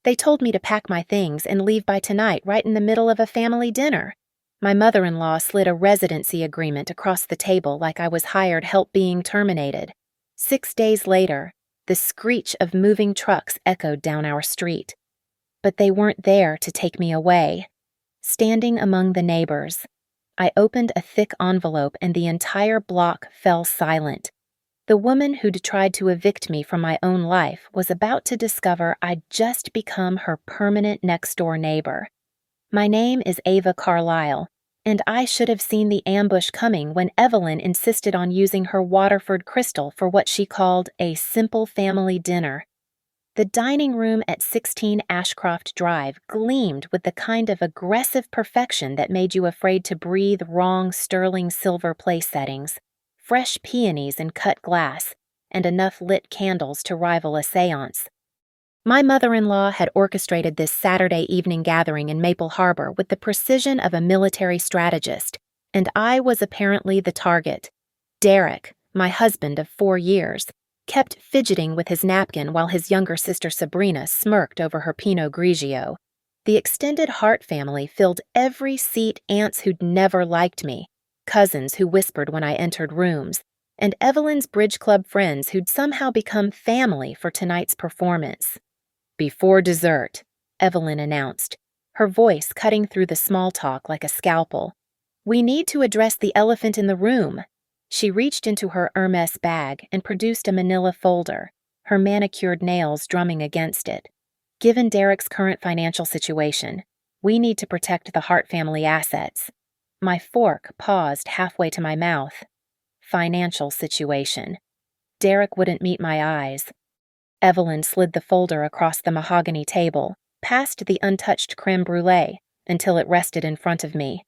They told me to pack my things and leave by tonight right in the middle of a family dinner. My mother-in-law slid a residency agreement across the table like I was hired help being terminated. 6 days later, the screech of moving trucks echoed down our street. But they weren't there to take me away. Standing among the neighbors, I opened a thick envelope and the entire block fell silent. The woman who'd tried to evict me from my own life was about to discover I'd just become her permanent next-door neighbor. My name is Ava Carlyle, and I should have seen the ambush coming when Evelyn insisted on using her Waterford crystal for what she called a simple family dinner. The dining room at 16 Ashcroft Drive gleamed with the kind of aggressive perfection that made you afraid to breathe wrong sterling silver place settings, fresh peonies in cut glass, and enough lit candles to rival a seance. My mother-in-law had orchestrated this Saturday evening gathering in Maple Harbor with the precision of a military strategist, and I was apparently the target. Derek, my husband of 4 years, kept fidgeting with his napkin while his younger sister Sabrina smirked over her Pinot Grigio. The extended Hart family filled every seat, aunts who'd never liked me, cousins who whispered when I entered rooms, and Evelyn's bridge club friends who'd somehow become family for tonight's performance. "Before dessert," Evelyn announced, her voice cutting through the small talk like a scalpel. "We need to address the elephant in the room." She reached into her Hermes bag and produced a manila folder, her manicured nails drumming against it. "Given Derek's current financial situation, we need to protect the Hart family assets." My fork paused halfway to my mouth. Financial situation. Derek wouldn't meet my eyes. Evelyn slid the folder across the mahogany table, past the untouched creme brulee, until it rested in front of me.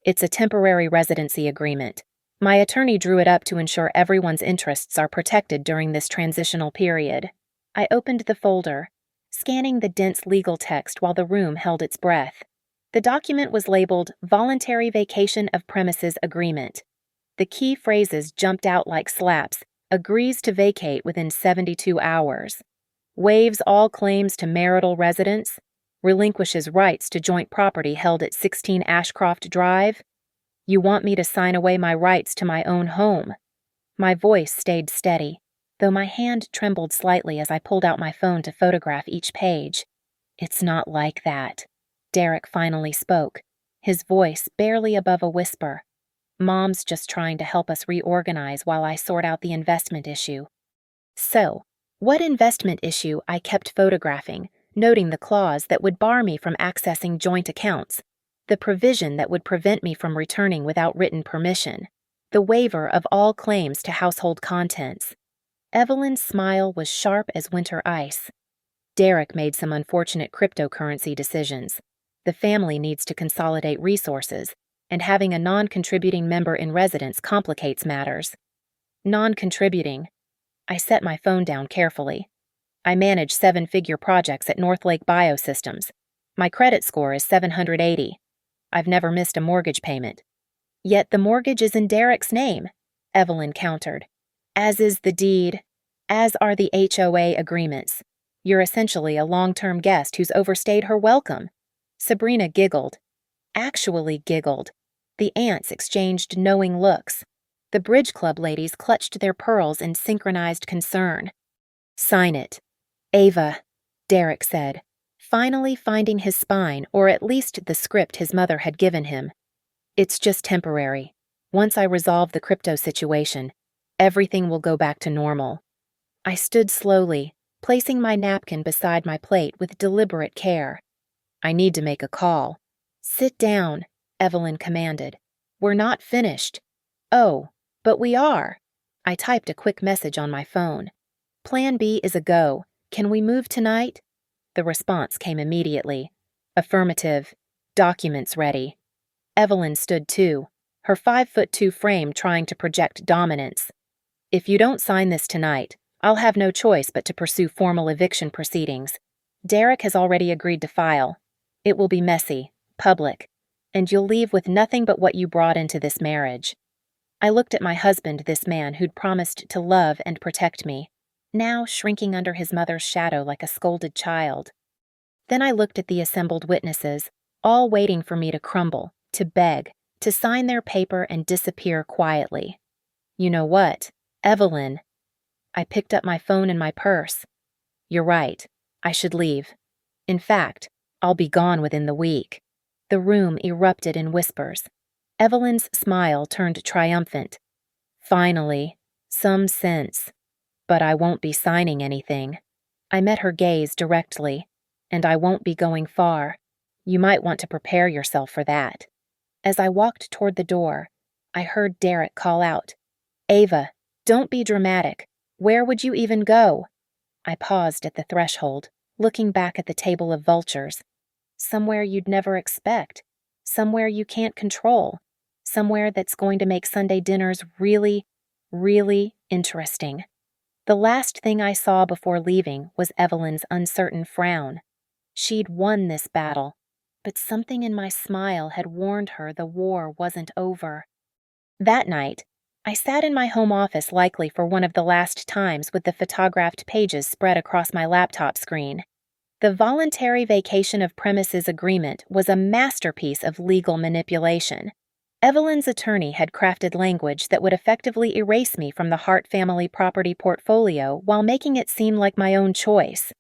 "It's a temporary residency agreement. My attorney drew it up to ensure everyone's interests are protected during this transitional period." I opened the folder, scanning the dense legal text while the room held its breath. The document was labeled Voluntary Vacation of Premises Agreement. The key phrases jumped out like slaps: agrees to vacate within 72 hours, waives all claims to marital residence, relinquishes rights to joint property held at 16 Ashcroft Drive. You want me to sign away my rights to my own home. My voice stayed steady, though my hand trembled slightly as I pulled out my phone to photograph each page. "It's not like that," Derek finally spoke, his voice barely above a whisper. "Mom's just trying to help us reorganize while I sort out the investment issue." So, what investment issue I kept photographing, noting the clause that would bar me from accessing joint accounts, the provision that would prevent me from returning without written permission, the waiver of all claims to household contents. Evelyn's smile was sharp as winter ice. "Derek made some unfortunate cryptocurrency decisions. The family needs to consolidate resources, and having a non-contributing member in residence complicates matters." Non-contributing. I set my phone down carefully. I manage 7-figure projects at Northlake Biosystems. My credit score is 780. I've never missed a mortgage payment. "Yet the mortgage is in Derek's name," Evelyn countered. "As is the deed. As are the HOA agreements. You're essentially a long-term guest who's overstayed her welcome." Sabrina giggled. Actually giggled. The aunts exchanged knowing looks. The bridge club ladies clutched their pearls in synchronized concern. "Sign it." "Ava," Derek said, finally finding his spine, or at least the script his mother had given him. "It's just temporary. Once I resolve the crypto situation, everything will go back to normal." I stood slowly, placing my napkin beside my plate with deliberate care. "I need to make a call." "Sit down," Evelyn commanded. "We're not finished." "Oh, but we are." I typed a quick message on my phone. "Plan B is a go. Can we move tonight?" The response came immediately. "Affirmative. Documents ready." Evelyn stood too, her 5'2" frame trying to project dominance. "If you don't sign this tonight, I'll have no choice but to pursue formal eviction proceedings. Derek has already agreed to file. It will be messy, public, and you'll leave with nothing but what you brought into this marriage." I looked at my husband, this man who'd promised to love and protect me, now shrinking under his mother's shadow like a scolded child. Then I looked at the assembled witnesses, all waiting for me to crumble, to beg, to sign their paper and disappear quietly. You know what, Evelyn? I picked up my phone and my purse. You're right. I should leave. In fact, I'll be gone within the week. The room erupted in whispers. Evelyn's smile turned triumphant. Finally, some sense. But I won't be signing anything. I met her gaze directly. And I won't be going far. You might want to prepare yourself for that. As I walked toward the door, I heard Derek call out, Ava, don't be dramatic. Where would you even go? I paused at the threshold, looking back at the table of vultures. Somewhere you'd never expect. Somewhere you can't control. Somewhere that's going to make Sunday dinners really, really interesting. The last thing I saw before leaving was Evelyn's uncertain frown. She'd won this battle, but something in my smile had warned her the war wasn't over. That night, I sat in my home office likely for one of the last times with the photographed pages spread across my laptop screen. The voluntary vacation of premises agreement was a masterpiece of legal manipulation. Evelyn's attorney had crafted language that would effectively erase me from the Hart family property portfolio while making it seem like my own choice.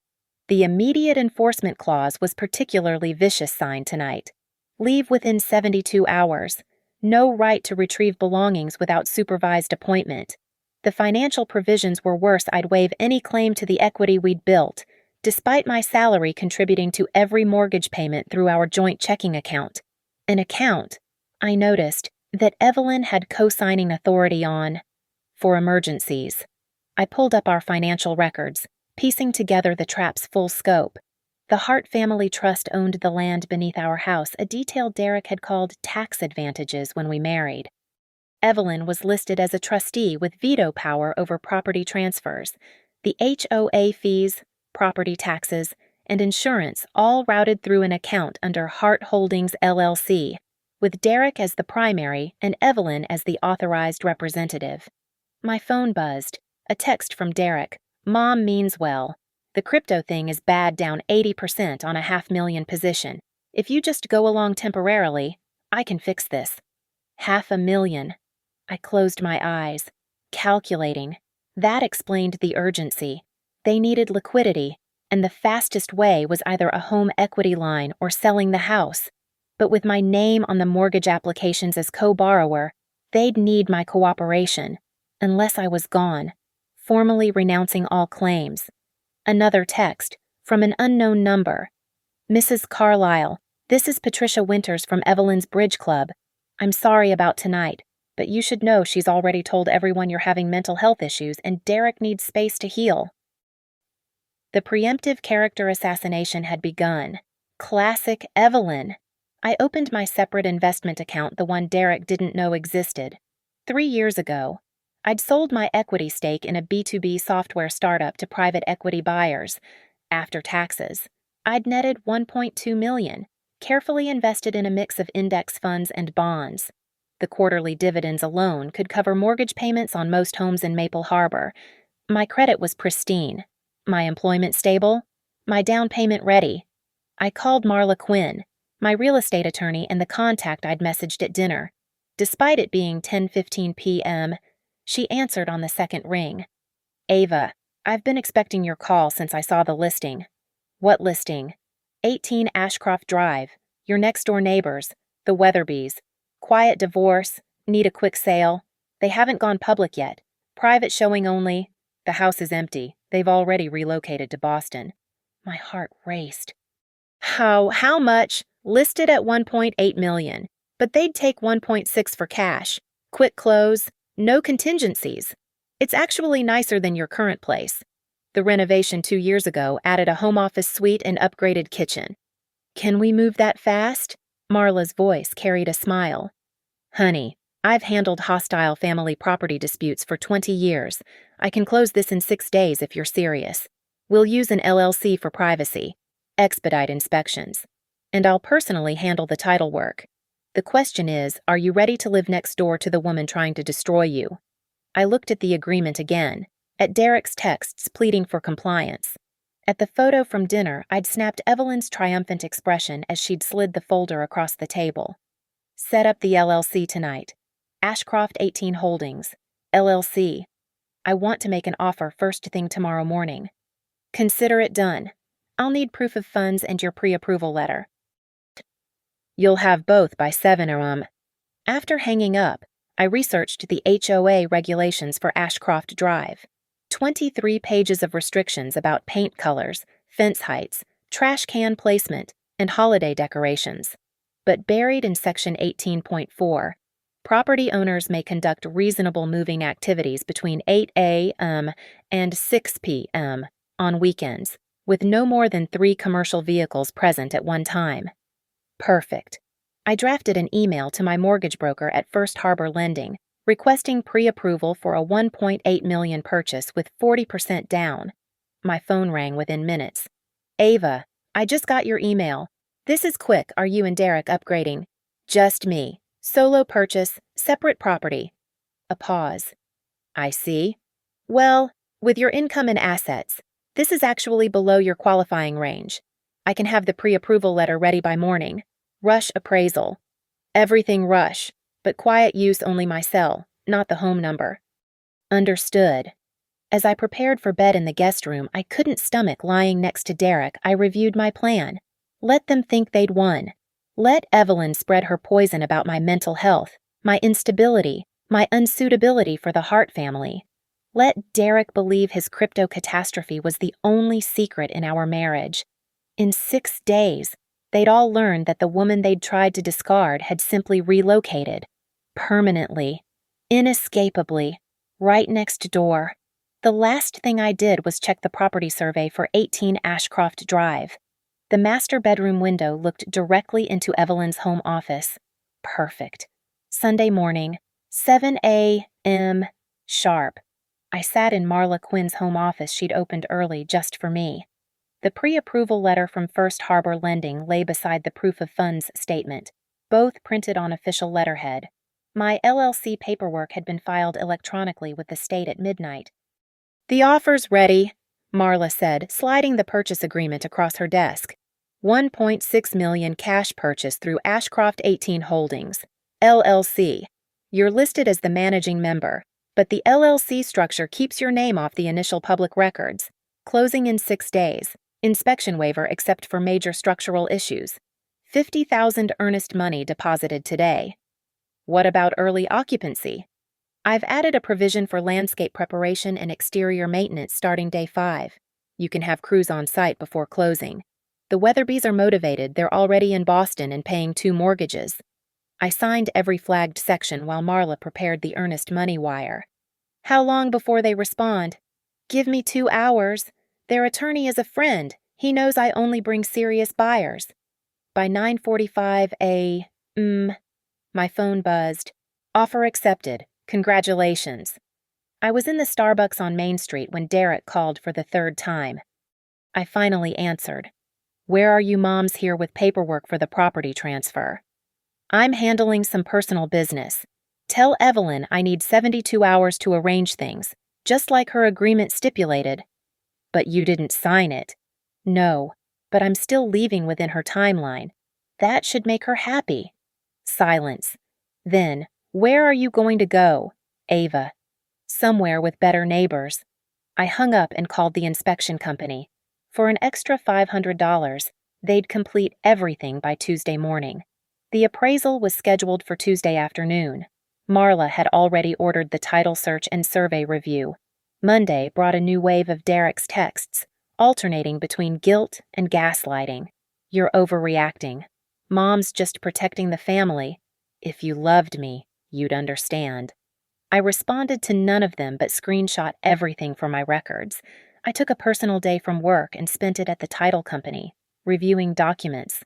The immediate enforcement clause was particularly vicious signed tonight. Leave within 72 hours. No right to retrieve belongings without supervised appointment. The financial provisions were worse. I'd waive any claim to the equity we'd built, despite my salary contributing to every mortgage payment through our joint checking account. An account, I noticed, that Evelyn had co-signing authority on. For emergencies. I pulled up our financial records, piecing together the trap's full scope. The Hart family trust owned the land beneath our house, a detail Derek had called tax advantages when we married. Evelyn was listed as a trustee with veto power over property transfers. The HOA fees, property taxes, and insurance all routed through an account under Hart Holdings LLC, with Derek as the primary and Evelyn as the authorized representative. My phone buzzed. A text from Derek. Mom means well. The crypto thing is bad, down 80% on a $500,000 position. If you just go along temporarily, I can fix this. $500,000. I closed my eyes, calculating. That explained the urgency. They needed liquidity, and the fastest way was either a home equity line or selling the house. But with my name on the mortgage applications as co-borrower, they'd need my cooperation, unless I was gone, formally renouncing all claims. Another text, from an unknown number. Mrs. Carlyle, this is Patricia Winters from Evelyn's Bridge Club. I'm sorry about tonight, but you should know she's already told everyone you're having mental health issues and Derek needs space to heal. The preemptive character assassination had begun. Classic Evelyn. I opened my separate investment account, the one Derek didn't know existed. 3 years ago, I'd sold my equity stake in a B2B software startup to private equity buyers. After taxes, I'd netted $1.2 million, carefully invested in a mix of index funds and bonds. The quarterly dividends alone could cover mortgage payments on most homes in Maple Harbor. My credit was pristine. My employment stable. My down payment ready. I called Marla Quinn, my real estate attorney and the contact I'd messaged at dinner. Despite it being 10:15 p.m., she answered on the second ring. Ava, I've been expecting your call since I saw the listing. What listing? 18 Ashcroft Drive, your next-door neighbors, the Weatherbys. Quiet divorce, need a quick sale. They haven't gone public yet. Private showing only. The house is empty. They've already relocated to Boston. My heart raced. How much? Listed at $1.8 million, but they'd take $1.6 for cash. Quick close. No contingencies. It's actually nicer than your current place. The renovation 2 years ago added a home office suite and upgraded kitchen. Can we move that fast? Marla's voice carried a smile. Honey, I've handled hostile family property disputes for 20 years. I can close this in 6 days if you're serious. We'll use an LLC for privacy, expedite inspections, and I'll personally handle the title work. The question is, are you ready to live next door to the woman trying to destroy you? I looked at the agreement again, at Derek's texts pleading for compliance. At the photo from dinner, I'd snapped Evelyn's triumphant expression as she'd slid the folder across the table. Set up the LLC tonight. Ashcroft 18 Holdings, LLC. I want to make an offer first thing tomorrow morning. Consider it done. I'll need proof of funds and your pre-approval letter. You'll have both by 7 or After hanging up, I researched the HOA regulations for Ashcroft Drive. 23 pages of restrictions about paint colors, fence heights, trash can placement, and holiday decorations. But buried in Section 18.4, property owners may conduct reasonable moving activities between 8 a.m. and 6 p.m. on weekends, with no more than 3 commercial vehicles present at one time. Perfect. I drafted an email to my mortgage broker at First Harbor Lending, requesting pre-approval for a $1.8 million purchase with 40% down. My phone rang within minutes. Ava, I just got your email. This is quick. Are you and Derek upgrading? Just me. Solo purchase, separate property. A pause. I see. Well, with your income and assets, this is actually below your qualifying range. I can have the pre-approval letter ready by morning. Rush appraisal. Everything rush, but quiet use only my cell, not the home number. Understood. As I prepared for bed in the guest room, I couldn't stomach lying next to Derek. I reviewed my plan. Let them think they'd won. Let Evelyn spread her poison about my mental health, my instability, my unsuitability for the Hart family. Let Derek believe his crypto catastrophe was the only secret in our marriage. In 6 days, they'd all learned that the woman they'd tried to discard had simply relocated. Permanently. Inescapably. Right next door. The last thing I did was check the property survey for 18 Ashcroft Drive. The master bedroom window looked directly into Evelyn's home office. Perfect. Sunday morning, 7 a.m. sharp. I sat in Marla Quinn's home office she'd opened early just for me. The pre-approval letter from First Harbor Lending lay beside the proof of funds statement, both printed on official letterhead. My LLC paperwork had been filed electronically with the state at midnight. The offer's ready, Marla said, sliding the purchase agreement across her desk. $1.6 million cash purchase through Ashcroft 18 Holdings, LLC. You're listed as the managing member, but the LLC structure keeps your name off the initial public records. Closing in 6 days. Inspection waiver except for major structural issues. $50,000 earnest money deposited today. What about early occupancy? I've added a provision for landscape preparation and exterior maintenance starting day 5. You can have crews on site before closing. The Weatherbys are motivated. They're already in Boston and paying 2 mortgages. I signed every flagged section while Marla prepared the earnest money wire. How long before they respond? Give me 2 hours. Their attorney is a friend. He knows I only bring serious buyers. By 9:45 a.m., my phone buzzed. Offer accepted. Congratulations. I was in the Starbucks on Main Street when Derek called for the 3rd time. I finally answered. Where are you moms here with paperwork for the property transfer? I'm handling some personal business. Tell Evelyn I need 72 hours to arrange things, just like her agreement stipulated. But you didn't sign it. No, but I'm still leaving within her timeline. That should make her happy. Silence. Then, where are you going to go? Ava. Somewhere with better neighbors. I hung up and called the inspection company. For an extra $500, they'd complete everything by Tuesday morning. The appraisal was scheduled for Tuesday afternoon. Marla had already ordered the title search and survey review. Monday brought a new wave of Derek's texts, alternating between guilt and gaslighting. You're overreacting. Mom's just protecting the family. If you loved me, you'd understand. I responded to none of them but screenshot everything for my records. I took a personal day from work and spent it at the title company, reviewing documents.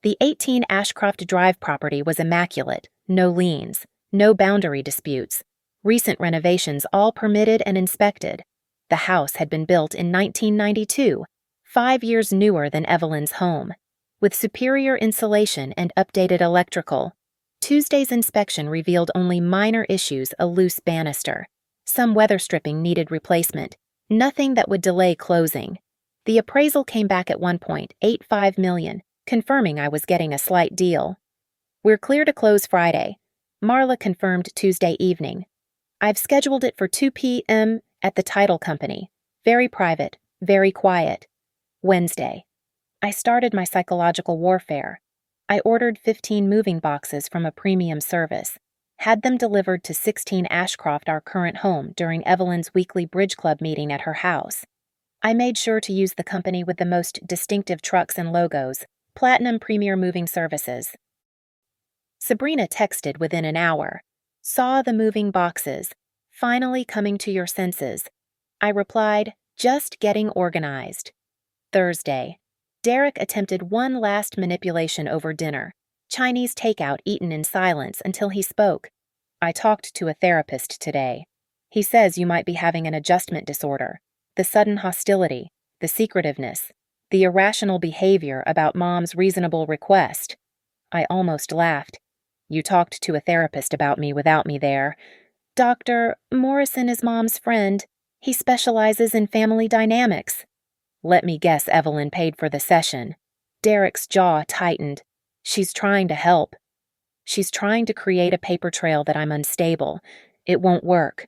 The 18 Ashcroft Drive property was immaculate, no liens, no boundary disputes. Recent renovations all permitted and inspected. The house had been built in 1992, 5 years newer than Evelyn's home, with superior insulation and updated electrical. Tuesday's inspection revealed only minor issues: a loose banister. Some weather stripping needed replacement, nothing that would delay closing. The appraisal came back at 1.85 million, confirming I was getting a slight deal. We're clear to close Friday. Marla confirmed Tuesday evening. I've scheduled it for 2 p.m. at the title company. Very private, very quiet. Wednesday. I started my psychological warfare. I ordered 15 moving boxes from a premium service, had them delivered to 16 Ashcroft, our current home, during Evelyn's weekly bridge club meeting at her house. I made sure to use the company with the most distinctive trucks and logos, Platinum Premier Moving Services. Sabrina texted within an hour. Saw the moving boxes. Finally coming to your senses. I replied, just getting organized. Thursday. Derek attempted one last manipulation over dinner. Chinese takeout eaten in silence until he spoke. I talked to a therapist today. He says you might be having an adjustment disorder. The sudden hostility, the secretiveness, the irrational behavior about Mom's reasonable request. I almost laughed. You talked to a therapist about me without me there. Dr. Morrison is Mom's friend. He specializes in family dynamics. Let me guess Evelyn paid for the session. Derek's jaw tightened. She's trying to help. She's trying to create a paper trail that I'm unstable. It won't work.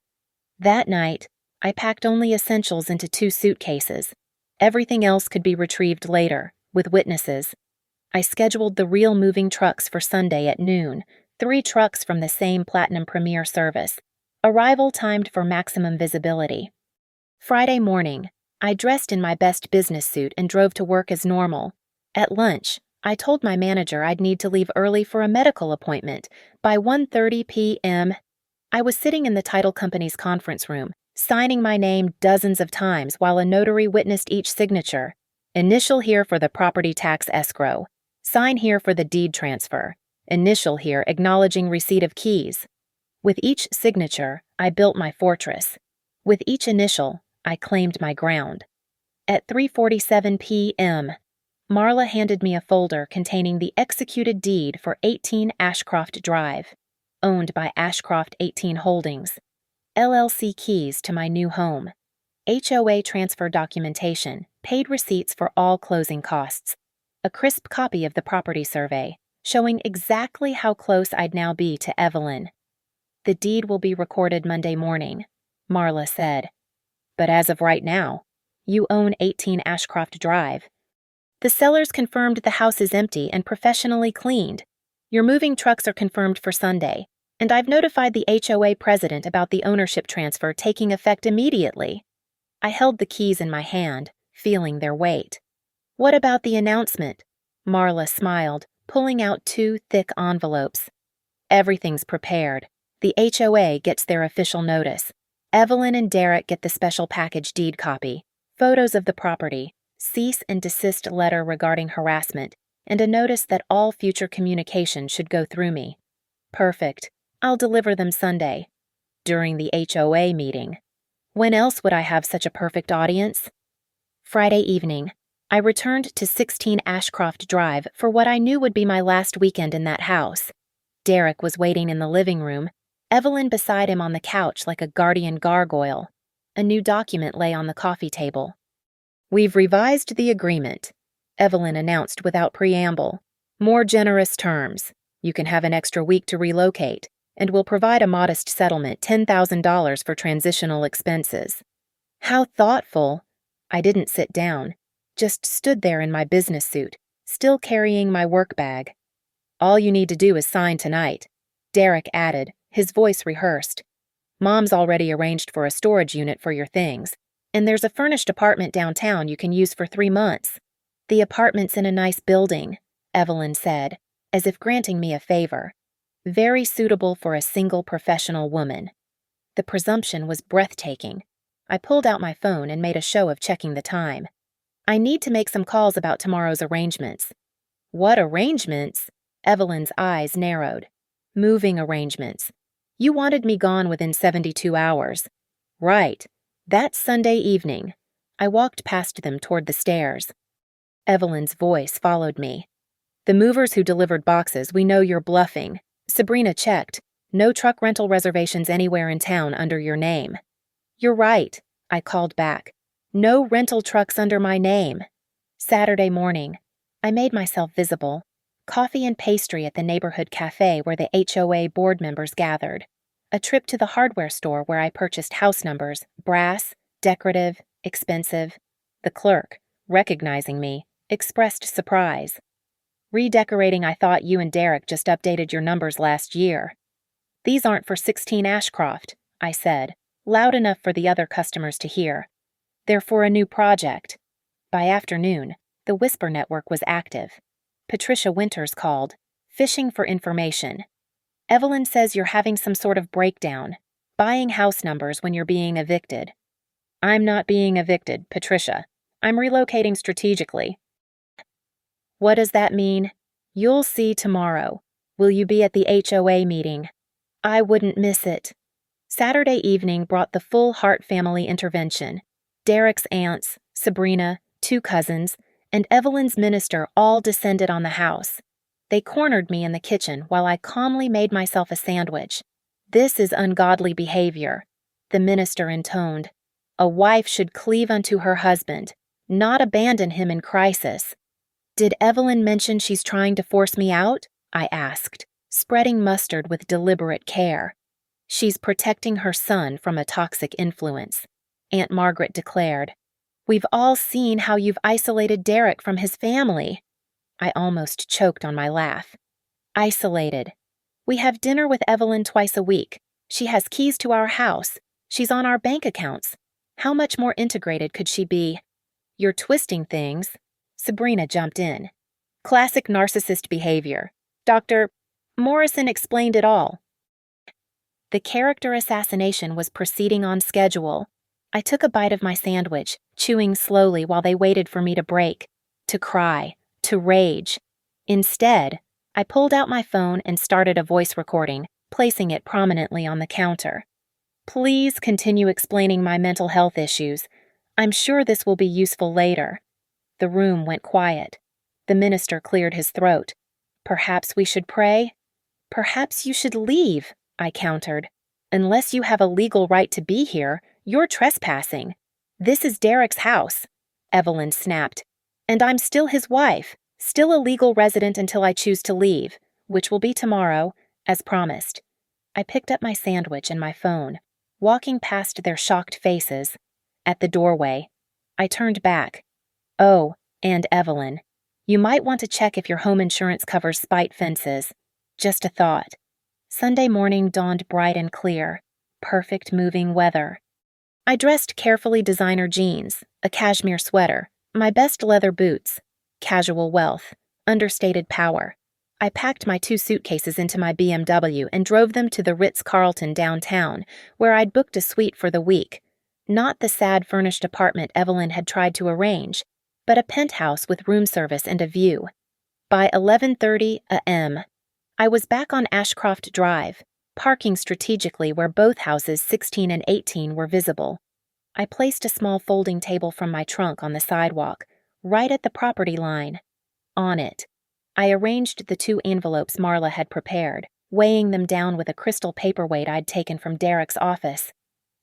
That night, I packed only essentials into 2 suitcases. Everything else could be retrieved later, with witnesses. I scheduled the real moving trucks for Sunday at noon, 3 trucks from the same Platinum Premier service. Arrival timed for maximum visibility. Friday morning, I dressed in my best business suit and drove to work as normal. At lunch, I told my manager I'd need to leave early for a medical appointment by 1:30 p.m. I was sitting in the title company's conference room, signing my name dozens of times while a notary witnessed each signature. Initial here for the property tax escrow. Sign here for the deed transfer. Initial here acknowledging receipt of keys. With each signature, I built my fortress. With each initial, I claimed my ground. At 3:47 p.m., Marla handed me a folder containing the executed deed for 18 Ashcroft Drive, owned by Ashcroft 18 Holdings, LLC keys to my new home, HOA transfer documentation, paid receipts for all closing costs, a crisp copy of the property survey, showing exactly how close I'd now be to Evelyn. The deed will be recorded Monday morning, Marla said. But as of right now, you own 18 Ashcroft Drive. The sellers confirmed the house is empty and professionally cleaned. Your moving trucks are confirmed for Sunday, and I've notified the HOA president about the ownership transfer taking effect immediately. I held the keys in my hand, feeling their weight. What about the announcement? Marla smiled, pulling out 2 thick envelopes. Everything's prepared. The HOA gets their official notice. Evelyn and Derek get the special package deed copy, photos of the property, cease and desist letter regarding harassment, and a notice that all future communication should go through me. Perfect. I'll deliver them Sunday. During the HOA meeting. When else would I have such a perfect audience? Friday evening, I returned to 16 Ashcroft Drive for what I knew would be my last weekend in that house. Derek was waiting in the living room, Evelyn beside him on the couch like a guardian gargoyle. A new document lay on the coffee table. We've revised the agreement, Evelyn announced without preamble. More generous terms. You can have an extra week to relocate, and we'll provide a modest settlement, $10,000 for transitional expenses. How thoughtful. I didn't sit down, just stood there in my business suit, still carrying my work bag. All you need to do is sign tonight, Derek added, his voice rehearsed. Mom's already arranged for a storage unit for your things, and there's a furnished apartment downtown you can use for 3 months. The apartment's in a nice building, Evelyn said, as if granting me a favor. Very suitable for a single professional woman. The presumption was breathtaking. I pulled out my phone and made a show of checking the time. I need to make some calls about tomorrow's arrangements. What arrangements? Evelyn's eyes narrowed. Moving arrangements. You wanted me gone within 72 hours. Right. That's Sunday evening. I walked past them toward the stairs. Evelyn's voice followed me. The movers who delivered boxes, we know you're bluffing. Sabrina checked. No truck rental reservations anywhere in town under your name. You're right, I called back. No rental trucks under my name. Saturday morning. I made myself visible. Coffee and pastry at the neighborhood cafe where the HOA board members gathered. A trip to the hardware store where I purchased house numbers, brass, decorative, expensive. The clerk, recognizing me, expressed surprise. Redecorating. I thought you and Derek just updated your numbers last year. These aren't for 16 Ashcroft, I said, loud enough for the other customers to hear. They're for a new project. By afternoon, the Whisper network was active. Patricia Winters called, fishing for information. Evelyn says you're having some sort of breakdown, buying house numbers when you're being evicted. I'm not being evicted, Patricia. I'm relocating strategically. What does that mean? You'll see tomorrow. Will you be at the HOA meeting? I wouldn't miss it. Saturday evening brought the full Hart family intervention. Derek's aunts, Sabrina, 2 cousins, and Evelyn's minister all descended on the house. They cornered me in the kitchen while I calmly made myself a sandwich. This is ungodly behavior, the minister intoned. A wife should cleave unto her husband, not abandon him in crisis. Did Evelyn mention she's trying to force me out? I asked, spreading mustard with deliberate care. She's protecting her son from a toxic influence, Aunt Margaret declared. We've all seen how you've isolated Derek from his family. I almost choked on my laugh. Isolated. We have dinner with Evelyn twice a week. She has keys to our house. She's on our bank accounts. How much more integrated could she be? You're twisting things. Sabrina jumped in. Classic narcissist behavior. Dr. Morrison explained it all. The character assassination was proceeding on schedule. I took a bite of my sandwich, chewing slowly while they waited for me to break, to cry, to rage. Instead, I pulled out my phone and started a voice recording, placing it prominently on the counter. Please continue explaining my mental health issues. I'm sure this will be useful later. The room went quiet. The minister cleared his throat. Perhaps we should pray? Perhaps you should leave, I countered. Unless you have a legal right to be here, you're trespassing. This is Derek's house, Evelyn snapped. And I'm still his wife, still a legal resident until I choose to leave, which will be tomorrow, as promised. I picked up my sandwich and my phone, walking past their shocked faces. At the doorway, I turned back. Oh, and Evelyn, you might want to check if your home insurance covers spite fences. Just a thought. Sunday morning dawned bright and clear. Perfect moving weather. I dressed carefully designer jeans, a cashmere sweater, my best leather boots, casual wealth, understated power. I packed my 2 suitcases into my BMW and drove them to the Ritz-Carlton downtown, where I'd booked a suite for the week. Not the sad furnished apartment Evelyn had tried to arrange, but a penthouse with room service and a view. By 11:30 a.m., I was back on Ashcroft Drive, parking strategically where both houses 16 and 18 were visible. I placed a small folding table from my trunk on the sidewalk, right at the property line. On it, I arranged the 2 envelopes Marla had prepared, weighing them down with a crystal paperweight I'd taken from Derek's office.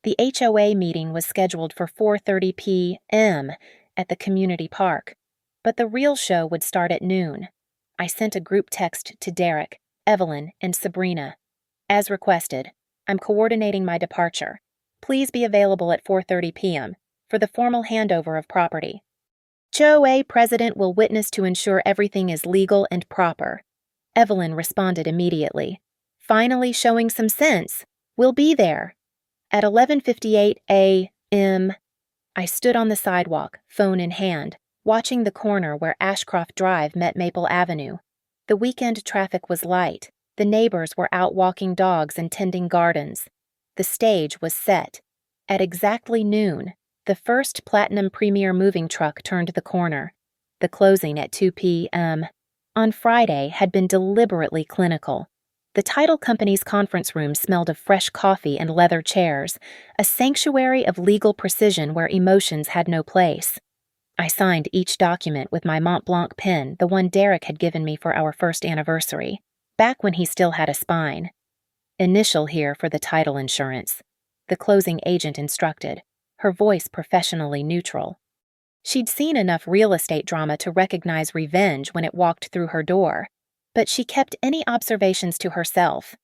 The HOA meeting was scheduled for 4:30 p.m. at the community park, but the real show would start at noon. I sent a group text to Derek, Evelyn, and Sabrina. As requested, I'm coordinating my departure. Please be available at 4:30 p.m. for the formal handover of property. HOA president will witness to ensure everything is legal and proper. Evelyn responded immediately. Finally showing some sense. We'll be there. At 11:58 a.m., I stood on the sidewalk, phone in hand, watching the corner where Ashcroft Drive met Maple Avenue. The weekend traffic was light. The neighbors were out walking dogs and tending gardens. The stage was set. At exactly noon, the first Platinum Premier moving truck turned the corner. The closing at 2 p.m. on Friday had been deliberately clinical. The title company's conference room smelled of fresh coffee and leather chairs, a sanctuary of legal precision where emotions had no place. I signed each document with my Mont Blanc pen, the one Derek had given me for our first anniversary, back when he still had a spine. Initial here for the title insurance, the closing agent instructed, her voice professionally neutral. She'd seen enough real estate drama to recognize revenge when it walked through her door, but she kept any observations to herself.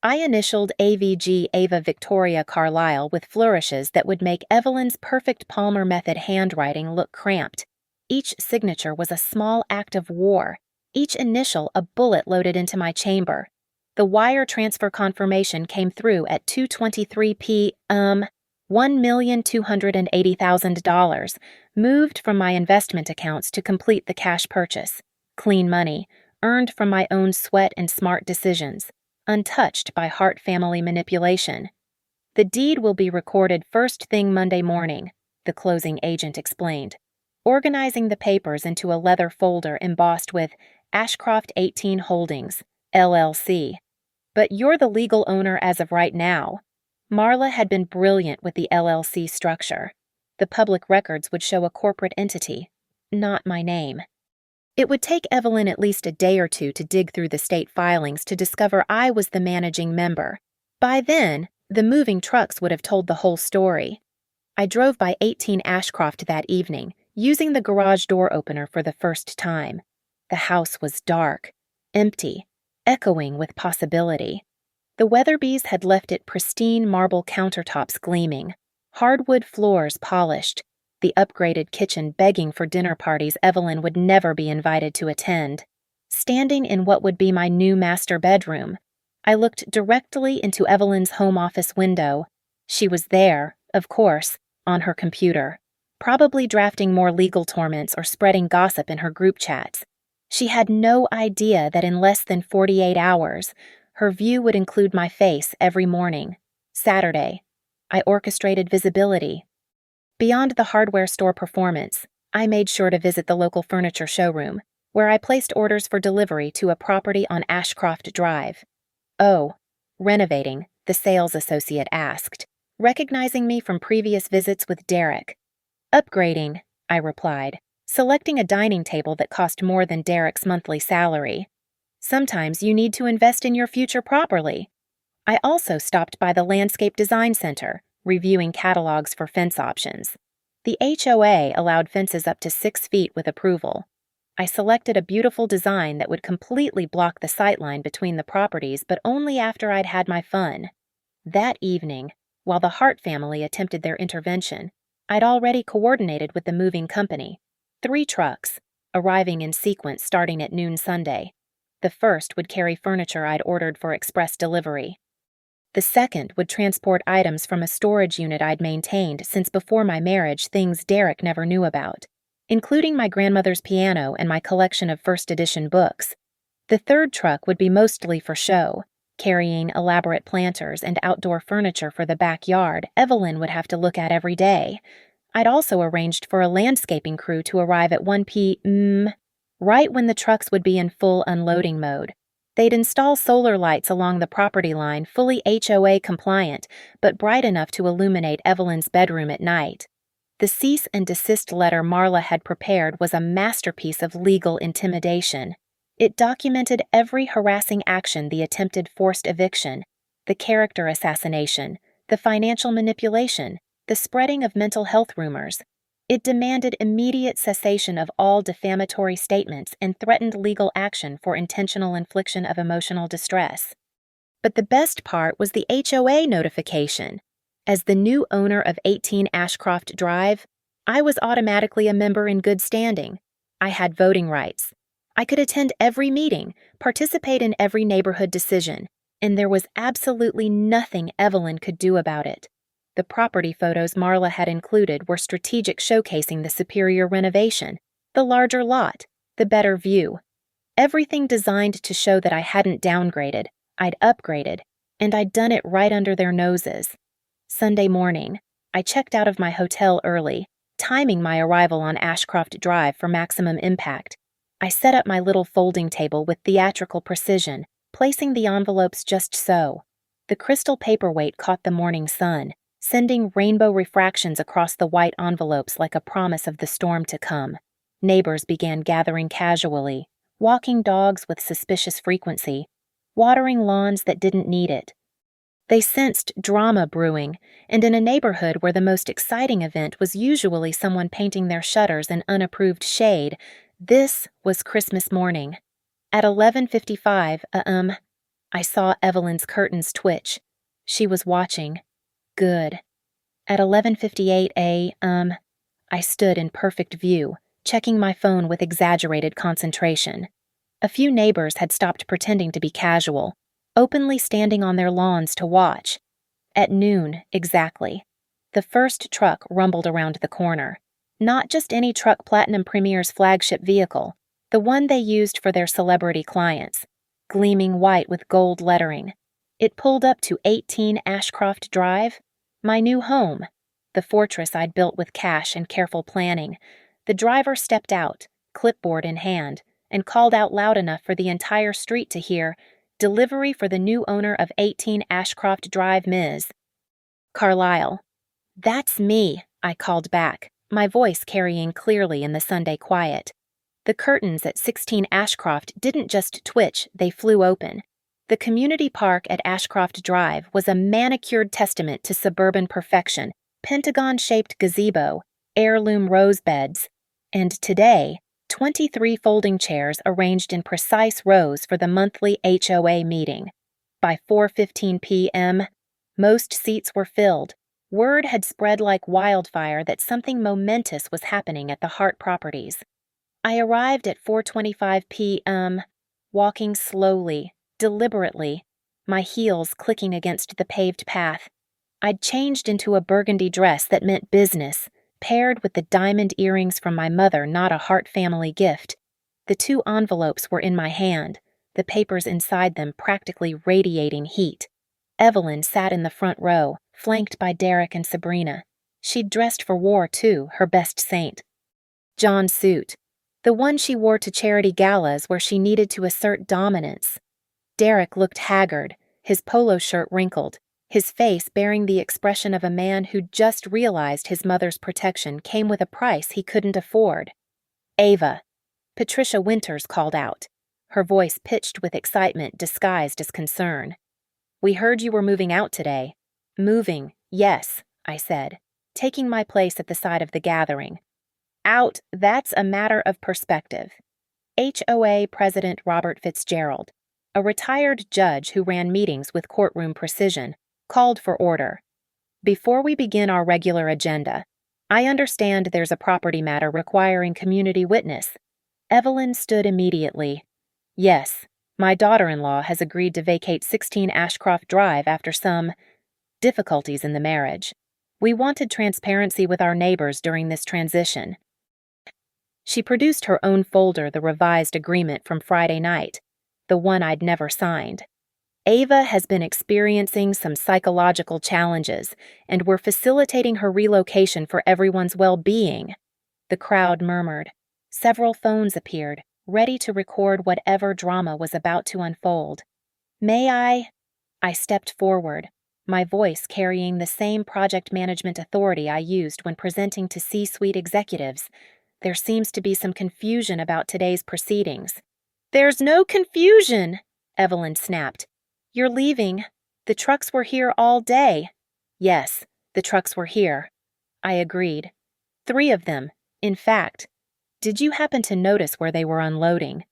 I initialed AVG Ava Victoria Carlyle with flourishes that would make Evelyn's perfect Palmer method handwriting look cramped. Each signature was a small act of war, each initial a bullet loaded into my chamber. The wire transfer confirmation came through at 2:23 p.m. $1,280,000, moved from my investment accounts to complete the cash purchase. Clean money, earned from my own sweat and smart decisions, untouched by Hart family manipulation. The deed will be recorded first thing Monday morning, the closing agent explained, organizing the papers into a leather folder embossed with Ashcroft 18 Holdings, LLC. But you're the legal owner as of right now. Marla had been brilliant with the LLC structure. The public records would show a corporate entity, not my name. It would take Evelyn at least a day or two to dig through the state filings to discover I was the managing member. By then, the moving trucks would have told the whole story. I drove by 18 Ashcroft that evening, using the garage door opener for the first time. The house was dark, empty, echoing with possibility. The Weatherbys had left it pristine marble countertops gleaming, hardwood floors polished, the upgraded kitchen begging for dinner parties Evelyn would never be invited to attend. Standing in what would be my new master bedroom, I looked directly into Evelyn's home office window. She was there, of course, on her computer, probably drafting more legal torments or spreading gossip in her group chats. She had no idea that in less than 48 hours, her view would include my face every morning. Saturday, I orchestrated visibility. Beyond the hardware store performance, I made sure to visit the local furniture showroom, where I placed orders for delivery to a property on Ashcroft Drive. "Oh, renovating," the sales associate asked, recognizing me from previous visits with Derek. "Upgrading," I replied, selecting a dining table that cost more than Derek's monthly salary. Sometimes you need to invest in your future properly. I also stopped by the Landscape Design Center, reviewing catalogs for fence options. The HOA allowed fences up to 6 feet with approval. I selected a beautiful design that would completely block the sightline between the properties, but only after I'd had my fun. That evening, while the Hart family attempted their intervention, I'd already coordinated with the moving company. 3 trucks, arriving in sequence starting at noon Sunday. The first would carry furniture I'd ordered for express delivery. The second would transport items from a storage unit I'd maintained since before my marriage, things Derek never knew about, including my grandmother's piano and my collection of first edition books. The third truck would be mostly for show, carrying elaborate planters and outdoor furniture for the backyard Evelyn would have to look at every day. I'd also arranged for a landscaping crew to arrive at 1 p.m., right when the trucks would be in full unloading mode. They'd install solar lights along the property line, fully HOA compliant, but bright enough to illuminate Evelyn's bedroom at night. The cease and desist letter Marla had prepared was a masterpiece of legal intimidation. It documented every harassing action: the attempted forced eviction, the character assassination, the financial manipulation, the spreading of mental health rumors. It demanded immediate cessation of all defamatory statements and threatened legal action for intentional infliction of emotional distress. But the best part was the HOA notification. As the new owner of 18 Ashcroft Drive, I was automatically a member in good standing. I had voting rights. I could attend every meeting, participate in every neighborhood decision, and there was absolutely nothing Evelyn could do about it. The property photos Marla had included were strategic, showcasing the superior renovation, the larger lot, the better view. Everything designed to show that I hadn't downgraded, I'd upgraded, and I'd done it right under their noses. Sunday morning, I checked out of my hotel early, timing my arrival on Ashcroft Drive for maximum impact. I set up my little folding table with theatrical precision, placing the envelopes just so. The crystal paperweight caught the morning sun, sending rainbow refractions across the white envelopes like a promise of the storm to come. Neighbors began gathering casually, walking dogs with suspicious frequency, watering lawns that didn't need it. They sensed drama brewing, and in a neighborhood where the most exciting event was usually someone painting their shutters in unapproved shade, this was Christmas morning. At 11:55 a.m., I saw Evelyn's curtains twitch. She was watching. Good. At 11:58 a.m., I stood in perfect view, checking my phone with exaggerated concentration. A few neighbors had stopped pretending to be casual, openly standing on their lawns to watch. At noon, exactly, the first truck rumbled around the corner. Not just any truck Platinum Premier's flagship vehicle, the one they used for their celebrity clients, gleaming white with gold lettering. It pulled up to 18 Ashcroft Drive, my new home, the fortress I'd built with cash and careful planning. The driver stepped out, clipboard in hand, and called out loud enough for the entire street to hear, "Delivery for the new owner of 18 Ashcroft Drive, Ms. Carlyle." "That's me," I called back, my voice carrying clearly in the Sunday quiet. The curtains at 16 Ashcroft didn't just twitch, they flew open. The community park at Ashcroft Drive was a manicured testament to suburban perfection, pentagon-shaped gazebo, heirloom rose beds, and today, 23 folding chairs arranged in precise rows for the monthly HOA meeting. By 4:15 p.m., most seats were filled. Word had spread like wildfire that something momentous was happening at the Hart properties. I arrived at 4:25 p.m., walking slowly, deliberately, my heels clicking against the paved path. I'd changed into a burgundy dress that meant business, paired with the diamond earrings from my mother, not a Hart family gift. The 2 envelopes were in my hand, the papers inside them practically radiating heat. Evelyn sat in the front row, flanked by Derek and Sabrina. She'd dressed for war, too, her best saint. John's suit, the one she wore to charity galas where she needed to assert dominance. Derek looked haggard, his polo shirt wrinkled, his face bearing the expression of a man who'd just realized his mother's protection came with a price he couldn't afford. "Ava," Patricia Winters called out, her voice pitched with excitement disguised as concern. "We heard you were moving out today." "Moving, yes," I said, taking my place at the side of the gathering. "Out, that's a matter of perspective." HOA President Robert Fitzgerald, a retired judge who ran meetings with courtroom precision, called for order. "Before we begin our regular agenda, I understand there's a property matter requiring community witness." Evelyn stood immediately. "Yes, my daughter-in-law has agreed to vacate 16 Ashcroft Drive after some difficulties in the marriage. We wanted transparency with our neighbors during this transition." She produced her own folder, the revised agreement from Friday night, the one I'd never signed. "Ava has been experiencing some psychological challenges, and we're facilitating her relocation for everyone's well-being." The crowd murmured. Several phones appeared, ready to record whatever drama was about to unfold. "May I?" I stepped forward, my voice carrying the same project management authority I used when presenting to C-suite executives. "There seems to be some confusion about today's proceedings." "There's no confusion," Evelyn snapped. "You're leaving. The trucks were here all day." "Yes, the trucks were here," I agreed. 3 of them, in fact. "Did you happen to notice where they were unloading?"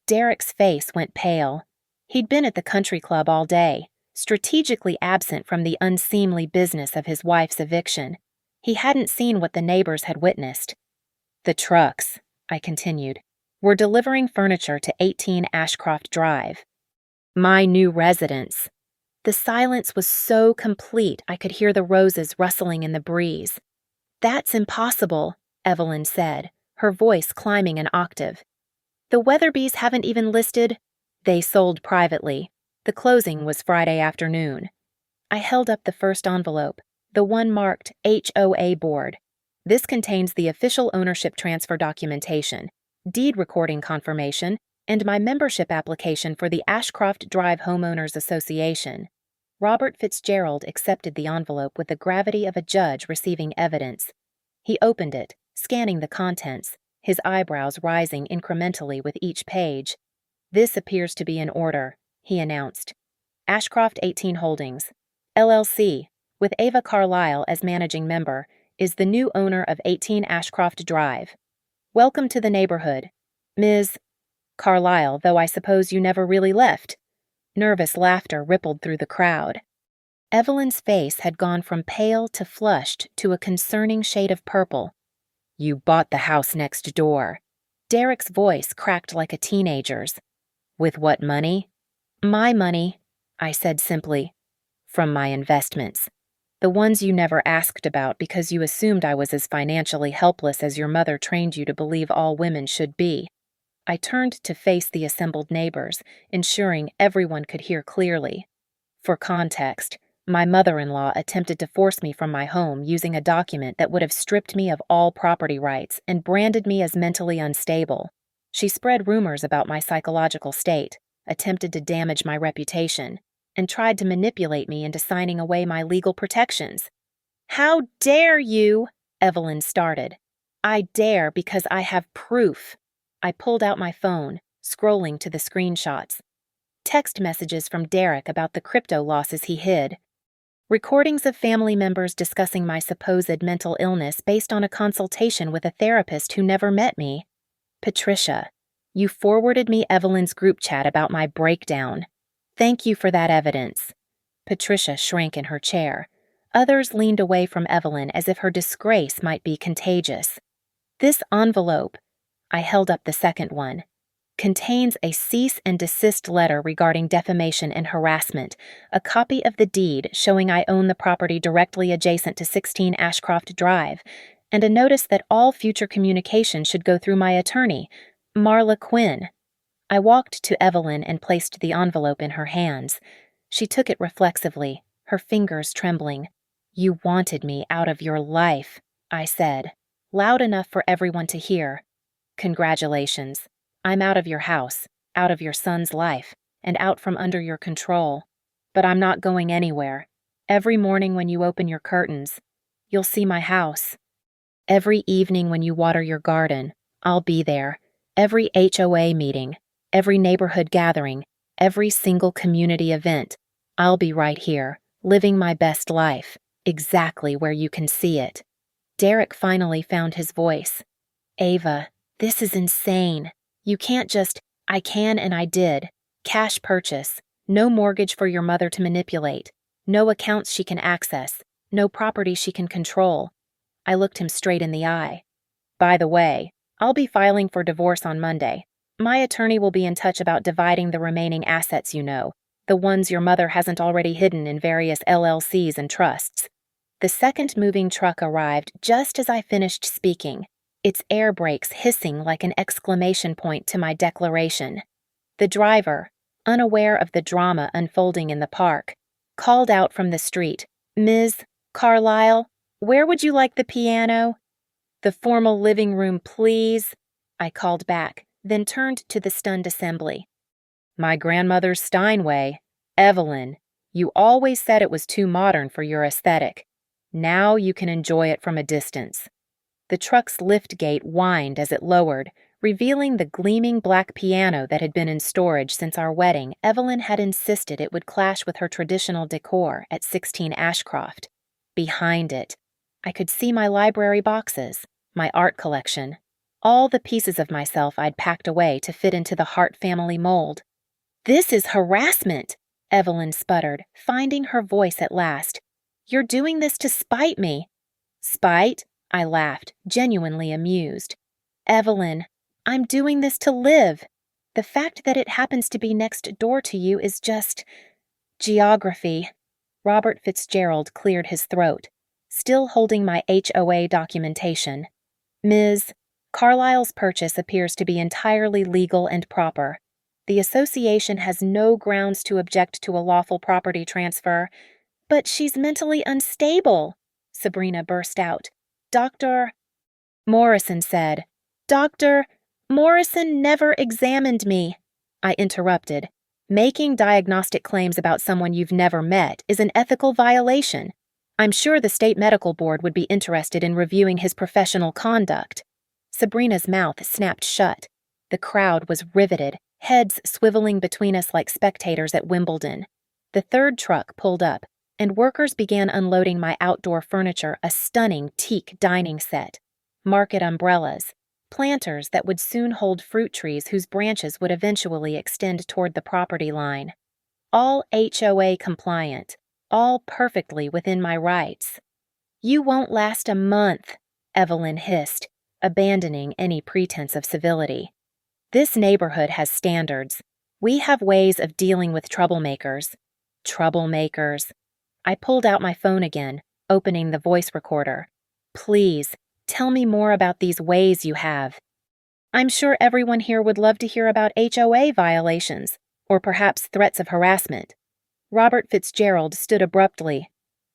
Derek's face went pale. He'd been at the country club all day, strategically absent from the unseemly business of his wife's eviction. He hadn't seen what the neighbors had witnessed. "The trucks," I continued, "were delivering furniture to 18 Ashcroft Drive. My new residence." The silence was so complete I could hear the roses rustling in the breeze. "That's impossible," Evelyn said, her voice climbing an octave. "The Weatherbys haven't even listed—" "They sold privately. The closing was Friday afternoon." I held up the first envelope, the one marked HOA Board. "This contains the official ownership transfer documentation, deed recording confirmation, and my membership application for the Ashcroft Drive Homeowners Association." Robert Fitzgerald accepted the envelope with the gravity of a judge receiving evidence. He opened it, scanning the contents, his eyebrows rising incrementally with each page. "This appears to be in order," he announced. "Ashcroft 18 Holdings. LLC, with Ava Carlisle as managing member, is the new owner of 18 Ashcroft Drive. Welcome to the neighborhood, Ms. Carlisle, though I suppose you never really left." Nervous laughter rippled through the crowd. Evelyn's face had gone from pale to flushed to a concerning shade of purple. "You bought the house next door." Derek's voice cracked like a teenager's. "With what money?" "My money," I said simply. "From my investments. The ones you never asked about because you assumed I was as financially helpless as your mother trained you to believe all women should be." I turned to face the assembled neighbors, ensuring everyone could hear clearly. For context, my mother-in-law attempted to force me from my home using a document that would have stripped me of all property rights and branded me as mentally unstable. She spread rumors about my psychological state, attempted to damage my reputation, and tried to manipulate me into signing away my legal protections. "How dare you?" Evelyn started. "I dare because I have proof." I pulled out my phone, scrolling to the screenshots. Text messages from Derek about the crypto losses he hid. Recordings of family members discussing my supposed mental illness based on a consultation with a therapist who never met me. "Patricia, you forwarded me Evelyn's group chat about my breakdown. Thank you for that evidence." Patricia shrank in her chair. Others leaned away from Evelyn as if her disgrace might be contagious. "This envelope," I held up the second one, "contains a cease and desist letter regarding defamation and harassment, a copy of the deed showing I own the property directly adjacent to 16 Ashcroft Drive, and a notice that all future communication should go through my attorney, Marla Quinn." I walked to Evelyn and placed the envelope in her hands. She took it reflexively, her fingers trembling. "You wanted me out of your life," I said, loud enough for everyone to hear. "Congratulations. I'm out of your house, out of your son's life, and out from under your control. But I'm not going anywhere. Every morning when you open your curtains, you'll see my house. Every evening when you water your garden, I'll be there. Every HOA meeting, every neighborhood gathering, every single community event, I'll be right here, living my best life, exactly where you can see it." Derek finally found his voice. "Ava, this is insane. You can't just, 'I can and I did.' Cash purchase. No mortgage for your mother to manipulate. No accounts she can access. No property she can control." I looked him straight in the eye. "By the way, I'll be filing for divorce on Monday. My attorney will be in touch about dividing the remaining assets you know, the ones your mother hasn't already hidden in various LLCs and trusts." The second moving truck arrived just as I finished speaking, its air brakes hissing like an exclamation point to my declaration. The driver, unaware of the drama unfolding in the park, called out from the street, "Ms. Carlisle, where would you like the piano?" "The formal living room, please," I called back, then turned to the stunned assembly. "My grandmother's Steinway. Evelyn, you always said it was too modern for your aesthetic. Now you can enjoy it from a distance." The truck's lift gate whined as it lowered, revealing the gleaming black piano that had been in storage since our wedding. Evelyn had insisted it would clash with her traditional decor at 16 Ashcroft. Behind it, I could see my library boxes, my art collection, all the pieces of myself I'd packed away to fit into the Hart family mold. "This is harassment," Evelyn sputtered, finding her voice at last. "You're doing this to spite me." "Spite?" I laughed, genuinely amused. "Evelyn, I'm doing this to live. The fact that it happens to be next door to you is just geography." Robert Fitzgerald cleared his throat, still holding my HOA documentation. "Ms. Carlisle's purchase appears to be entirely legal and proper. The association has no grounds to object to a lawful property transfer." "But she's mentally unstable," Sabrina burst out. "Dr. Morrison said." "Dr. Morrison never examined me," I interrupted. "Making diagnostic claims about someone you've never met is an ethical violation. I'm sure the state medical board would be interested in reviewing his professional conduct." Sabrina's mouth snapped shut. The crowd was riveted, heads swiveling between us like spectators at Wimbledon. The third truck pulled up, and workers began unloading my outdoor furniture, a stunning teak dining set, market umbrellas, planters that would soon hold fruit trees whose branches would eventually extend toward the property line. All HOA compliant, all perfectly within my rights. "You won't last a month," Evelyn hissed, abandoning any pretense of civility. "This neighborhood has standards. We have ways of dealing with troublemakers." Troublemakers. I pulled out my phone again, opening the voice recorder. "Please, tell me more about these ways you have." "I'm sure everyone here would love to hear about HOA violations, or perhaps threats of harassment." Robert Fitzgerald stood abruptly.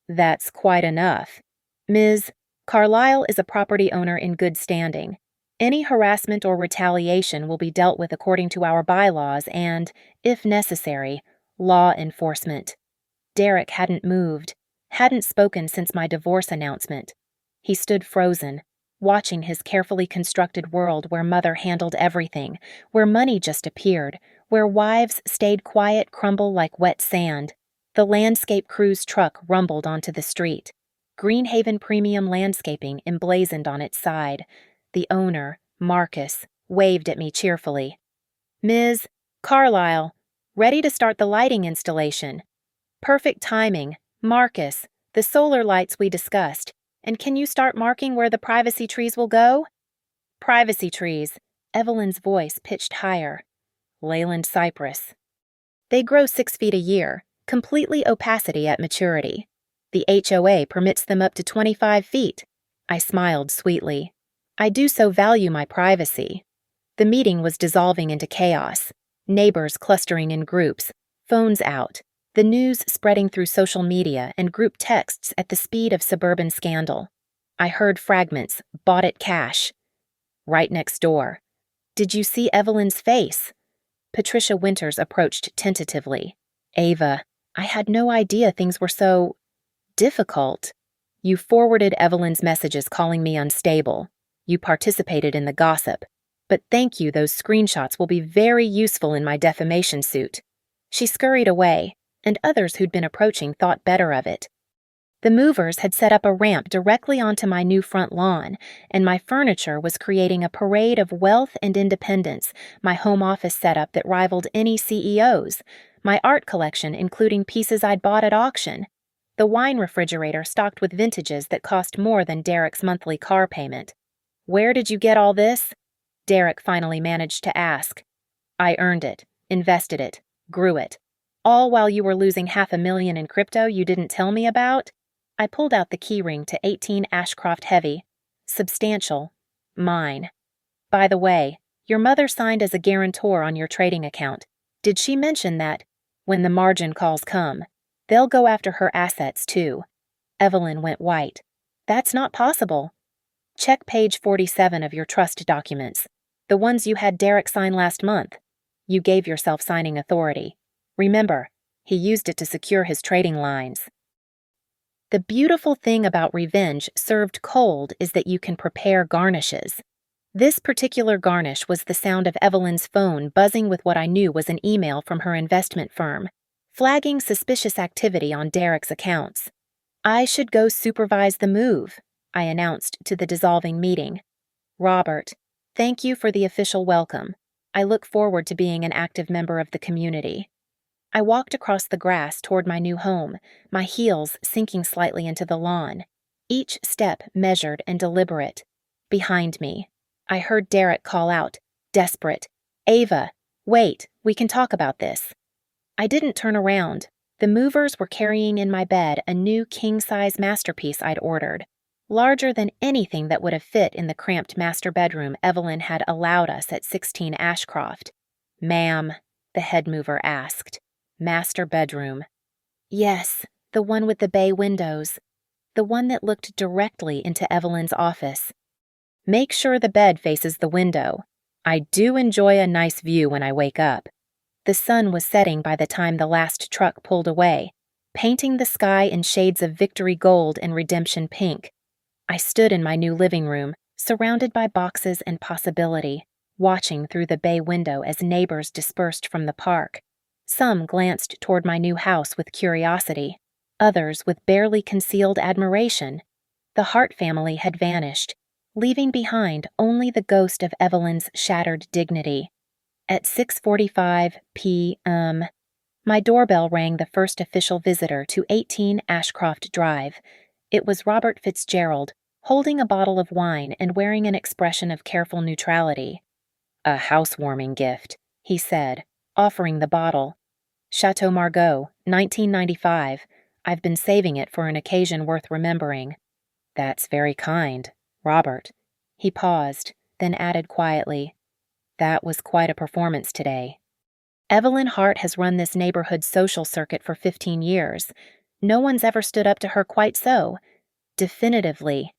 "That's quite enough. Ms. Carlyle is a property owner in good standing. Any harassment or retaliation will be dealt with according to our bylaws and, if necessary, law enforcement." Derek hadn't moved, hadn't spoken since my divorce announcement. He stood frozen, watching his carefully constructed world where Mother handled everything, where money just appeared, where wives stayed quiet crumble like wet sand. The landscape crew's truck rumbled onto the street. Greenhaven Premium Landscaping emblazoned on its side. The owner, Marcus, waved at me cheerfully. "Ms. Carlyle, ready to start the lighting installation." "Perfect timing. Marcus, the solar lights we discussed. And can you start marking where the privacy trees will go?" "Privacy trees." Evelyn's voice pitched higher. "Leyland cypress. They grow 6 feet a year, completely opacity at maturity. The HOA permits them up to 25 feet. I smiled sweetly. I do so value my privacy. The meeting was dissolving into chaos. Neighbors clustering in groups, phones out, the news spreading through social media and group texts at the speed of suburban scandal. I heard fragments, bought it cash. "Right next door. Did you see Evelyn's face?" Patricia Winters approached tentatively. "Ava, I had no idea things were so difficult. You forwarded Evelyn's messages calling me unstable. You participated in the gossip. But thank you, those screenshots will be very useful in my defamation suit." She scurried away, and others who'd been approaching thought better of it. The movers had set up a ramp directly onto my new front lawn, and my furniture was creating a parade of wealth and independence, my home office setup that rivaled any CEO's, my art collection including pieces I'd bought at auction, the wine refrigerator stocked with vintages that cost more than Derek's monthly car payment. "Where did you get all this?" Derek finally managed to ask. "I earned it, invested it, grew it. All while you were losing $500,000 in crypto you didn't tell me about?" I pulled out the keyring to 18 Ashcroft Heavy. "Substantial. Mine. By the way, your mother signed as a guarantor on your trading account. Did she mention that, when the margin calls come, they'll go after her assets too?" Evelyn went white. "That's not possible." "Check page 47 of your trust documents, the ones you had Derek sign last month. You gave yourself signing authority. Remember, he used it to secure his trading lines." The beautiful thing about revenge served cold is that you can prepare garnishes. This particular garnish was the sound of Evelyn's phone buzzing with what I knew was an email from her investment firm, flagging suspicious activity on Derek's accounts. "I should go supervise the move," I announced to the dissolving meeting. "Robert, thank you for the official welcome. I look forward to being an active member of the community." I walked across the grass toward my new home, my heels sinking slightly into the lawn, each step measured and deliberate. Behind me, I heard Derek call out, desperate, "Ava, wait, we can talk about this." I didn't turn around. The movers were carrying in my bed a new king-size masterpiece I'd ordered, larger than anything that would have fit in the cramped master bedroom Evelyn had allowed us at 16 Ashcroft. "Ma'am," the head mover asked. "Master bedroom." "Yes, the one with the bay windows. The one that looked directly into Evelyn's office." "Make sure the bed faces the window. I do enjoy a nice view when I wake up." The sun was setting by the time the last truck pulled away, painting the sky in shades of victory gold and redemption pink. I stood in my new living room, surrounded by boxes and possibility, watching through the bay window as neighbors dispersed from the park. Some glanced toward my new house with curiosity. others with barely concealed admiration. The Hart family had vanished, leaving behind only the ghost of Evelyn's shattered dignity. At 6:45 p.m., my doorbell rang the first official visitor to 18 Ashcroft Drive. It was Robert Fitzgerald, holding a bottle of wine and wearing an expression of careful neutrality. "A housewarming gift," he said, offering the bottle. "Chateau Margaux, 1995. I've been saving it for an occasion worth remembering." "That's very kind, Robert." He paused, then added quietly, "That was quite a performance today." Evelyn Hart has run this neighborhood social circuit for 15 years. No one's ever stood up to her quite so definitively.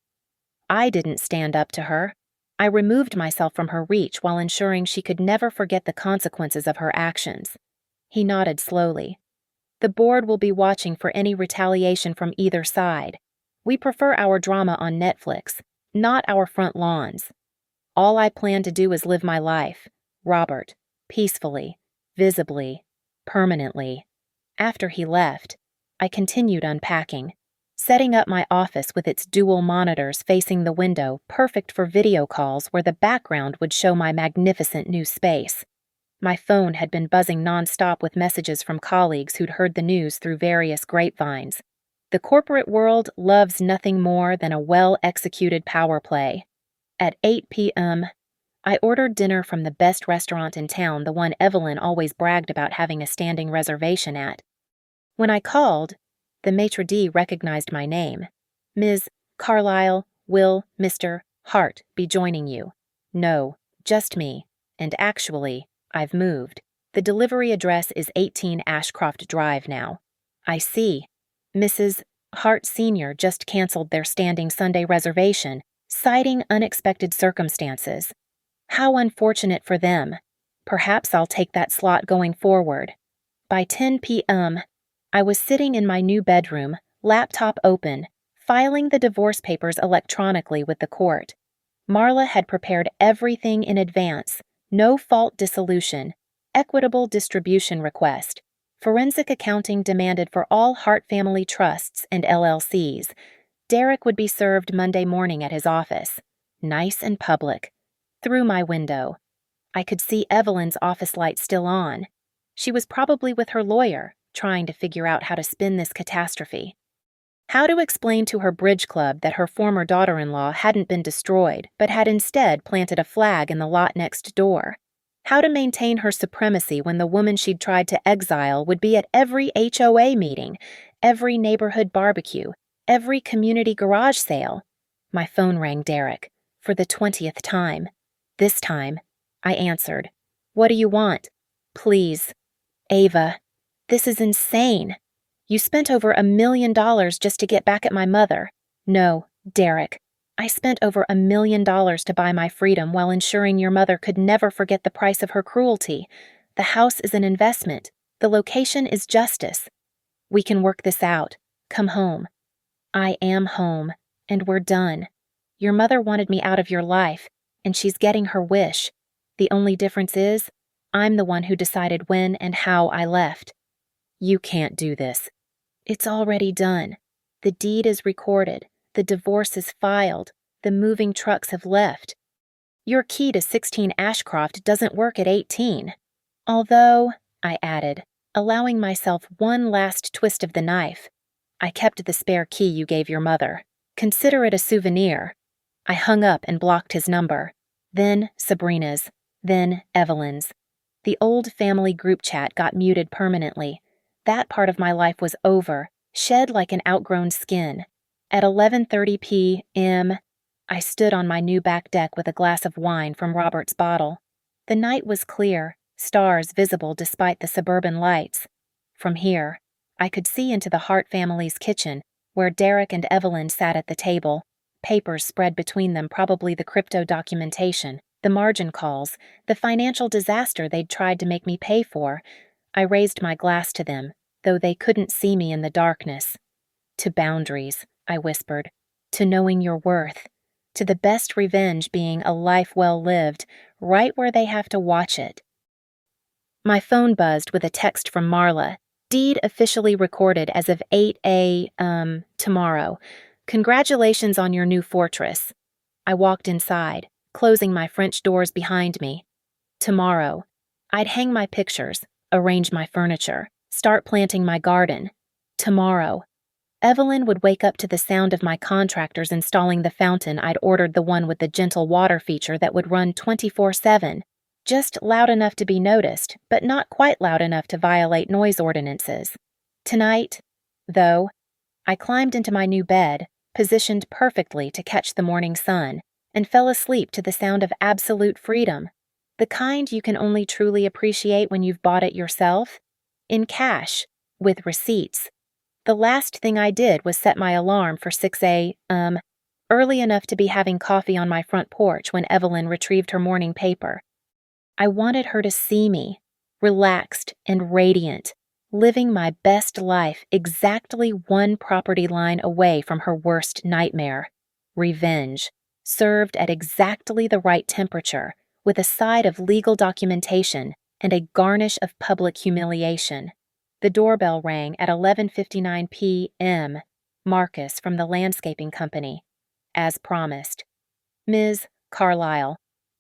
I didn't stand up to her. I removed myself from her reach while ensuring she could never forget the consequences of her actions. He nodded slowly. "The board will be watching for any retaliation from either side. We prefer our drama on Netflix, not our front lawns. All I plan to do is live my life, Robert, peacefully, visibly, permanently." After he left, I continued unpacking, setting up my office with its dual monitors facing the window, perfect for video calls where the background would show my magnificent new space. My phone had been buzzing nonstop with messages from colleagues who'd heard the news through various grapevines. The corporate world loves nothing more than a well-executed power play. At 8 p.m., I ordered dinner from the best restaurant in town, the one Evelyn always bragged about having a standing reservation at. When I called, the maitre d' recognized my name. "Ms. Carlyle, will Mr. Hart be joining you?" "No, just me. And actually, I've moved. The delivery address is 18 Ashcroft Drive now." "I see. Mrs. Hart Sr. just canceled their standing Sunday reservation, citing unexpected circumstances. How unfortunate for them. Perhaps I'll take that slot going forward." By 10 p.m., I was sitting in my new bedroom, laptop open, filing the divorce papers electronically with the court. Marla had prepared everything in advance: no-fault dissolution, equitable distribution request, forensic accounting demanded for all Hart family trusts and LLCs. Derek would be served Monday morning at his office. Nice and public. Through my window, I could see Evelyn's office light still on. She was probably with her lawyer, trying to figure out how to spin this catastrophe. How to explain to her bridge club that her former daughter-in-law hadn't been destroyed, but had instead planted a flag in the lot next door. How to maintain her supremacy when the woman she'd tried to exile would be at every HOA meeting, every neighborhood barbecue, every community garage sale. My phone rang Derek, for the 20th time. This time, I answered. "What do you want?" "Please. Ava. This is insane. You spent over $1 million just to get back at my mother." "No, Derek. I spent over $1 million to buy my freedom while ensuring your mother could never forget the price of her cruelty. The house is an investment. The location is justice. We can work this out. Come home." "I am home, and we're done. Your mother wanted me out of your life, and she's getting her wish. The only difference is, I'm the one who decided when and how I left." "You can't do this." "It's already done. The deed is recorded. The divorce is filed. The moving trucks have left. Your key to 16 Ashcroft doesn't work at 18. Although," I added, allowing myself one last twist of the knife, "I kept the spare key you gave your mother. Consider it a souvenir." I hung up and blocked his number. Then Sabrina's. Then Evelyn's. The old family group chat got muted permanently. That part of my life was over, shed like an outgrown skin. At 11:30 p.m., I stood on my new back deck with a glass of wine from Robert's bottle. The night was clear, stars visible despite the suburban lights. From here, I could see into the Hart family's kitchen, where Derek and Evelyn sat at the table, papers spread between them, probably the crypto documentation, the margin calls, the financial disaster they'd tried to make me pay for. I raised my glass to them, though they couldn't see me in the darkness. "To boundaries," I whispered. "To knowing your worth. To the best revenge being a life well lived, right where they have to watch it." My phone buzzed with a text from Marla. Deed officially recorded as of 8 tomorrow. Congratulations on your new fortress. I walked inside, closing my French doors behind me. Tomorrow, I'd hang my pictures, arrange my furniture, start planting my garden. Tomorrow, Evelyn would wake up to the sound of my contractors installing the fountain. I'd ordered, the one with the gentle water feature that would run 24/7, just loud enough to be noticed, but not quite loud enough to violate noise ordinances. Tonight, though, I climbed into my new bed, positioned perfectly to catch the morning sun, and fell asleep to the sound of absolute freedom, the kind you can only truly appreciate when you've bought it yourself, in cash, with receipts. The last thing I did was set my alarm for 6 a.m., early enough to be having coffee on my front porch when Evelyn retrieved her morning paper. I wanted her to see me, relaxed and radiant, living my best life exactly one property line away from her worst nightmare, revenge, served at exactly the right temperature, with a side of legal documentation and a garnish of public humiliation. The doorbell rang at 11:59 p.m. Marcus from the landscaping company. As promised. Ms. Carlyle,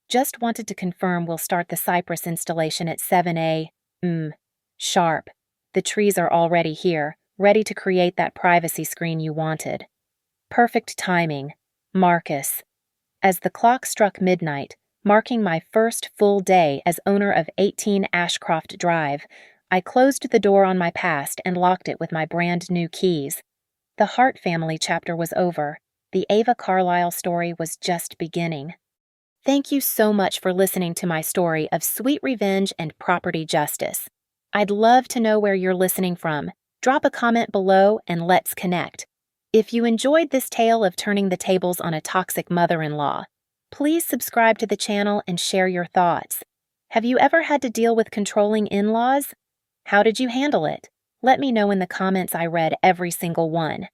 just wanted to confirm we'll start the cypress installation at 7 a.m. sharp. The trees are already here, ready to create that privacy screen you wanted. Perfect timing. Marcus. As the clock struck midnight, marking my first full day as owner of 18 Ashcroft Drive, I closed the door on my past and locked it with my brand new keys. The Hart family chapter was over. The Ava Carlyle story was just beginning. Thank you so much for listening to my story of sweet revenge and property justice. I'd love to know where you're listening from. Drop a comment below and let's connect. If you enjoyed this tale of turning the tables on a toxic mother-in-law, please subscribe to the channel and share your thoughts. Have you ever had to deal with controlling in-laws? How did you handle it? Let me know in the comments. I read every single one.